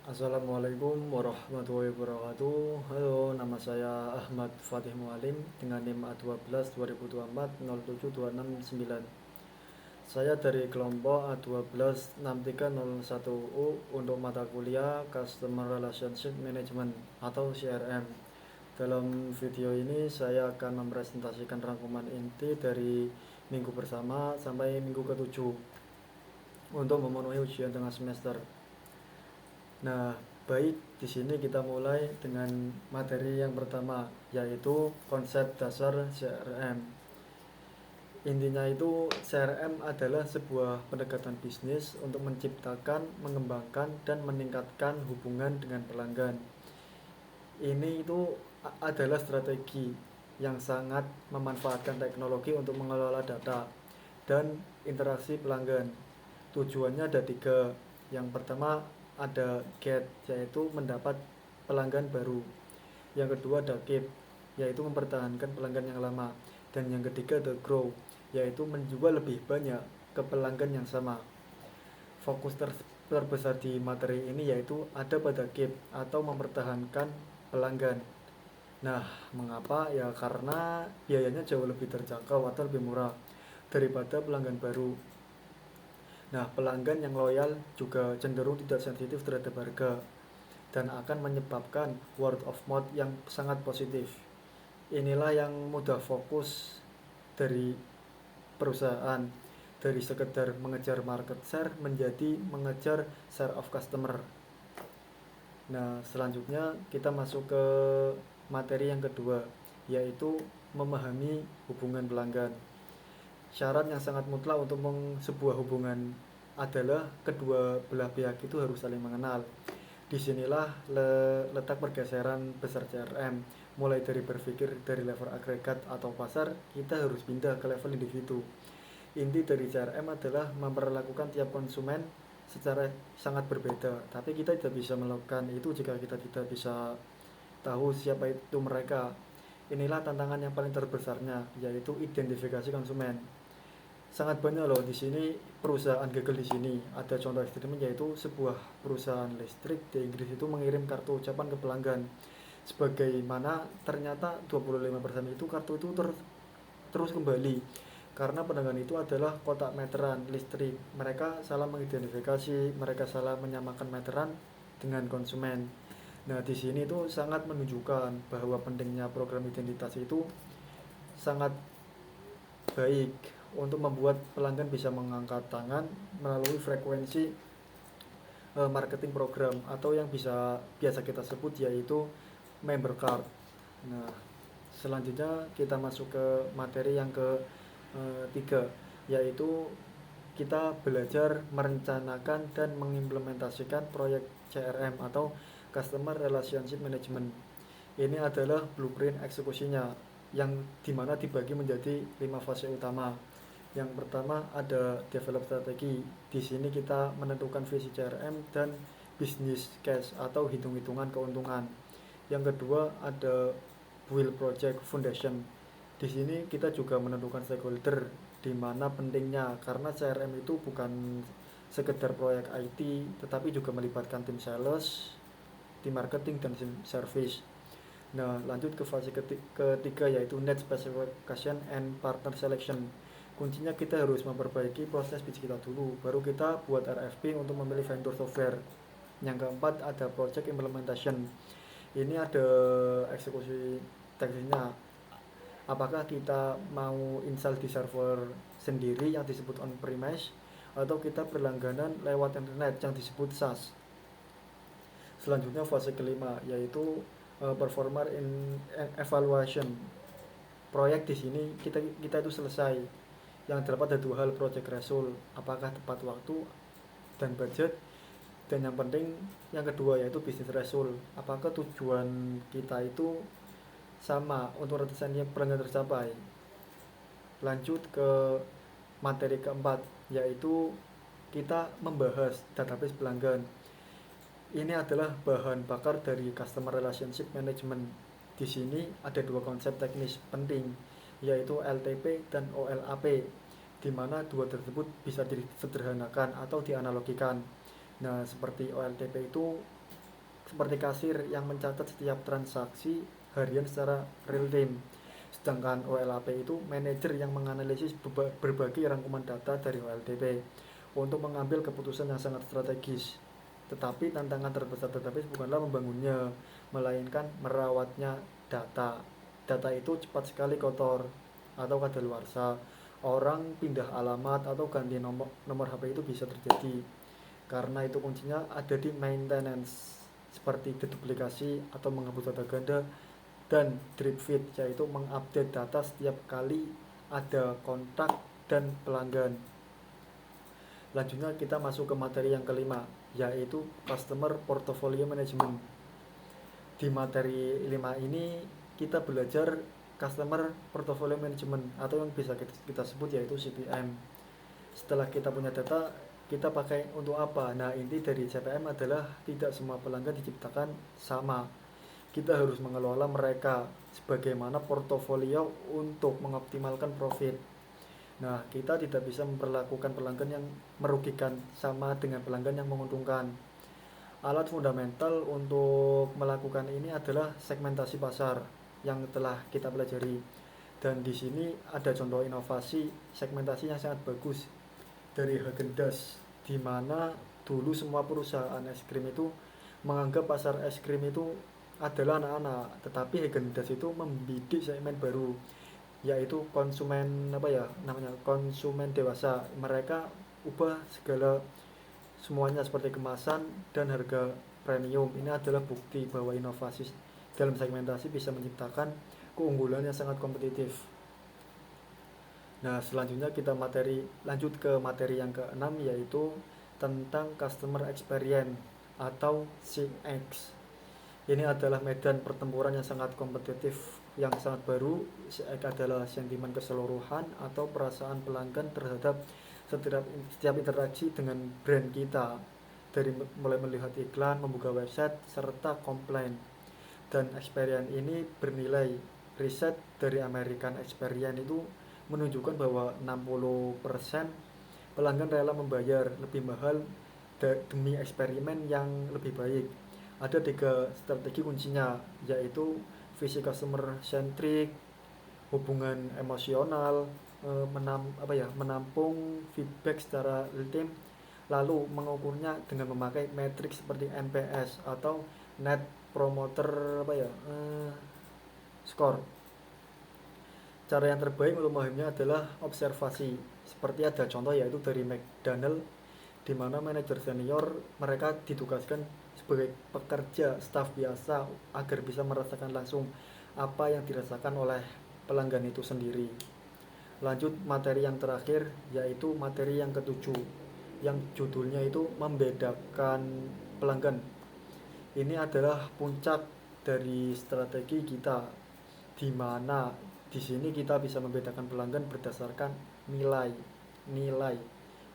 Assalamualaikum warahmatullahi wabarakatuh. Halo, nama saya Ahmad Fatih Mualim dengan NIM A12 2024 07269. Saya dari kelompok A12 6301U untuk mata kuliah Customer Relationship Management atau CRM. Dalam video ini saya akan mempresentasikan rangkuman inti dari minggu pertama sampai minggu ketujuh untuk memenuhi ujian tengah semester. Nah, baik, di sini kita mulai dengan materi yang pertama, yaitu konsep dasar CRM. Intinya itu CRM adalah sebuah pendekatan bisnis untuk menciptakan, mengembangkan, dan meningkatkan hubungan dengan pelanggan. Ini itu adalah strategi yang sangat memanfaatkan teknologi untuk mengelola data dan interaksi pelanggan. Tujuannya ada tiga. Yang pertama ada get, yaitu mendapat pelanggan baru. Yang kedua ada keep, yaitu mempertahankan pelanggan yang lama. Dan yang ketiga ada grow, yaitu menjual lebih banyak ke pelanggan yang sama. Fokus terbesar di materi ini yaitu ada pada keep atau mempertahankan pelanggan. Nah, mengapa? Ya karena biayanya jauh lebih terjangkau atau lebih murah daripada pelanggan baru. Nah, pelanggan yang loyal juga cenderung tidak sensitif terhadap harga dan akan menyebabkan word of mouth yang sangat positif. Inilah yang mudah fokus dari perusahaan, dari sekedar mengejar market share menjadi mengejar share of customer. Nah, selanjutnya kita masuk ke materi yang kedua, yaitu memahami hubungan pelanggan. Syarat yang sangat mutlak untuk sebuah hubungan adalah kedua belah pihak itu harus saling mengenal. Disinilah letak pergeseran besar CRM. Mulai dari berpikir dari level agregat atau pasar, kita harus pindah ke level individu. Inti dari CRM adalah memperlakukan tiap konsumen secara sangat berbeda. Tapi kita tidak bisa melakukan itu jika kita tidak bisa tahu siapa itu mereka. Inilah tantangan yang paling terbesarnya, yaitu identifikasi konsumen. Sangat banyak loh di sini perusahaan gagal di sini. Ada contoh ekstrimnya yaitu sebuah perusahaan listrik di Inggris itu mengirim kartu ucapan ke pelanggan. Sebagaimana ternyata 25% itu kartu itu terus kembali karena pelanggan itu adalah kotak meteran listrik. Mereka salah mengidentifikasi, mereka salah menyamakan meteran dengan konsumen. Nah, di sini itu sangat menunjukkan bahwa pentingnya program identitas itu sangat baik untuk membuat pelanggan bisa mengangkat tangan melalui frekuensi marketing program atau yang biasa kita sebut yaitu member card. Nah, selanjutnya kita masuk ke materi yang ketiga, yaitu kita belajar merencanakan dan mengimplementasikan proyek CRM atau Customer Relationship Management. Ini adalah blueprint eksekusinya yang dimana dibagi menjadi 5 fase utama. Yang pertama ada develop strategi. Di sini kita menentukan visi CRM dan business case atau hitung-hitungan keuntungan. Yang kedua ada build project foundation. Di sini kita juga menentukan stakeholder, di mana pentingnya karena CRM itu bukan sekedar proyek IT, tetapi juga melibatkan tim sales, tim marketing dan tim service. Nah, lanjut ke fase ketiga yaitu net specification and partner selection. Kuncinya kita harus memperbaiki proses bisnis kita dulu, baru kita buat RFP untuk memilih vendor software. Yang keempat ada project implementation. Ini ada eksekusi teknisnya. Apakah kita mau install di server sendiri yang disebut on premise atau kita berlangganan lewat internet yang disebut SaaS. Selanjutnya fase kelima yaitu performer in evaluation. Proyek di sini kita itu selesai. Yang terdapat ada dua hal, project result, apakah tepat waktu dan budget, dan yang penting yang kedua yaitu business result, apakah tujuan kita itu sama untuk ratusan yang pelanggan tercapai. Lanjut ke materi keempat yaitu kita membahas database pelanggan. Ini adalah bahan bakar dari Customer Relationship Management. Di sini ada dua konsep teknis penting, yaitu LTP dan OLAP, di mana dua tersebut bisa disederhanakan atau dianalogikan. Nah, seperti OLTP itu seperti kasir yang mencatat setiap transaksi harian secara real time. Sedangkan OLAP itu manajer yang menganalisis berbagai rangkuman data dari OLTP untuk mengambil keputusan yang sangat strategis. Tetapi tantangan terbesar database bukanlah membangunnya, melainkan merawatnya data. Data itu cepat sekali kotor atau kadaluarsa. Orang pindah alamat atau ganti nomor HP itu bisa terjadi. Karena itu kuncinya ada di maintenance, seperti deduplikasi atau menghapus data ganda, dan drip feed, yaitu mengupdate data setiap kali ada kontak dan pelanggan. Lanjutnya kita masuk ke materi yang kelima, yaitu customer portfolio management. Di materi 5 ini kita belajar customer portfolio management atau yang bisa kita sebut yaitu CPM. Setelah kita punya data, kita pakai untuk apa? Nah, inti dari CPM adalah tidak semua pelanggan diciptakan sama. Kita harus mengelola mereka sebagaimana portofolio untuk mengoptimalkan profit. Nah, kita tidak bisa memperlakukan pelanggan yang merugikan sama dengan pelanggan yang menguntungkan. Alat fundamental untuk melakukan ini adalah segmentasi pasar yang telah kita pelajari. Dan di sini ada contoh inovasi segmentasi yang sangat bagus dari Häagen-Dazs, di mana dulu semua perusahaan es krim itu menganggap pasar es krim itu adalah anak-anak, tetapi Häagen-Dazs itu membidik segmen baru, yaitu konsumen konsumen dewasa. Mereka ubah segala semuanya seperti kemasan dan harga premium. Ini adalah bukti bahwa inovasi dalam segmentasi bisa menciptakan keunggulan yang sangat kompetitif. Nah, selanjutnya kita lanjut ke materi yang keenam, yaitu tentang customer experience atau CX. Ini adalah medan pertempuran yang sangat kompetitif, yang sangat baru. CX adalah sentimen keseluruhan atau perasaan pelanggan terhadap setiap interaksi dengan brand kita, dari mulai melihat iklan, membuka website, serta komplain. Dan experience ini bernilai. Riset dari American Experience itu menunjukkan bahwa 60% pelanggan rela membayar lebih mahal demi eksperimen yang lebih baik. Ada 3 strategi kuncinya, yaitu visi customer centric, hubungan emosional, menampung feedback secara real time, lalu mengukurnya dengan memakai metrik seperti NPS atau Net Promoter Score. Cara yang terbaik untuk memahaminya adalah observasi. Seperti ada contoh yaitu dari McDonald, di mana manajer senior mereka ditugaskan sebagai pekerja staf biasa agar bisa merasakan langsung apa yang dirasakan oleh pelanggan itu sendiri. Lanjut materi yang terakhir, yaitu materi yang ketujuh, yang judulnya itu membedakan pelanggan. Ini adalah puncak dari strategi kita, di mana di sini kita bisa membedakan pelanggan berdasarkan nilai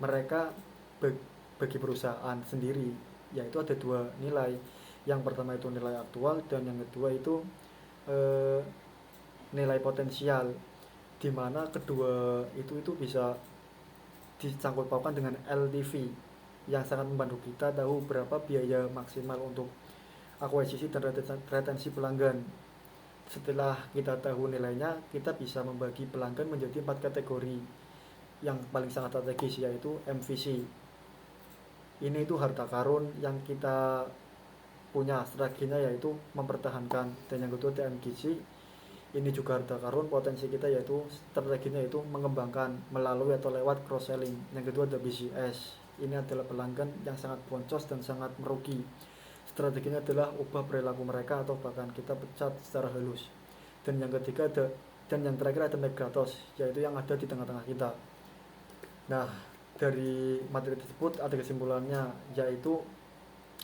mereka bagi perusahaan sendiri, yaitu ada 2 nilai. Yang pertama itu nilai aktual, dan yang kedua itu nilai potensial, di mana kedua itu bisa disangkut pautkan dengan LTV, yang sangat membantu kita tahu berapa biaya maksimal untuk akuisisi dan retensi pelanggan. Setelah kita tahu nilainya, kita bisa membagi pelanggan menjadi 4 kategori. Yang paling sangat strategis yaitu MVC. Ini itu harta karun yang kita punya, strateginya yaitu mempertahankan. Dan yang kedua TMGC. Ini juga harta karun, potensi kita yaitu strateginya itu mengembangkan melalui atau lewat cross selling. Yang kedua ada BCS. Ini adalah pelanggan yang sangat boncos dan sangat merugi. Strateginya adalah ubah perilaku mereka atau bahkan kita pecat secara halus. Dan yang ketiga yang terakhir ada Megatos, yaitu yang ada di tengah-tengah kita. Nah, dari materi tersebut ada kesimpulannya, yaitu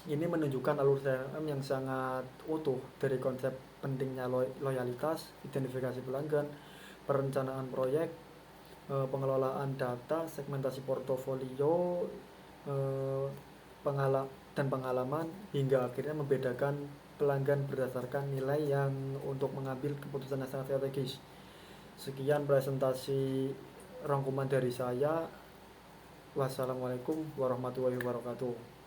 ini menunjukkan alur CRM yang sangat utuh dari konsep pentingnya loyalitas, identifikasi pelanggan, perencanaan proyek, pengelolaan data, segmentasi portofolio, pengalaman, hingga akhirnya membedakan pelanggan berdasarkan nilai yang untuk mengambil keputusan yang sangat strategis. Sekian presentasi rangkuman dari saya. Wassalamualaikum warahmatullahi wabarakatuh.